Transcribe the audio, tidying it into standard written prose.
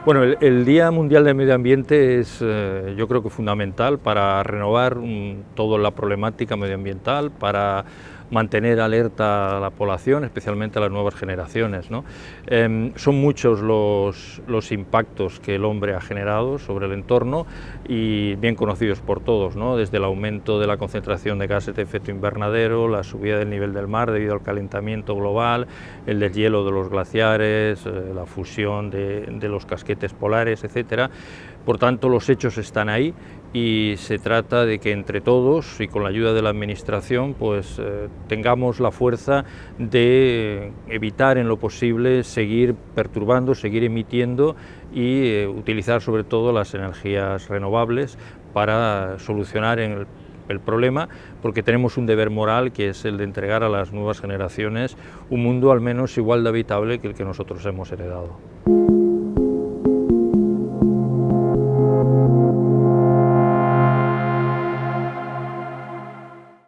Bueno, el Día Mundial del Medio Ambiente es, yo creo que fundamental para renovar toda la problemática medioambiental, para mantener alerta a la población, especialmente a las nuevas generaciones, ¿no? Son muchos los impactos que el hombre ha generado sobre el entorno y bien conocidos por todos, ¿no? Desde el aumento de la concentración de gases de efecto invernadero, la subida del nivel del mar debido al calentamiento global, el deshielo de los glaciares, la fusión de los casquetes polares, etcétera. Por tanto, los hechos están ahí y se trata de que entre todos y con la ayuda de la Administración pues tengamos la fuerza de evitar en lo posible seguir perturbando, seguir emitiendo y utilizar sobre todo las energías renovables para solucionar el problema, porque tenemos un deber moral que es el de entregar a las nuevas generaciones un mundo al menos igual de habitable que el que nosotros hemos heredado.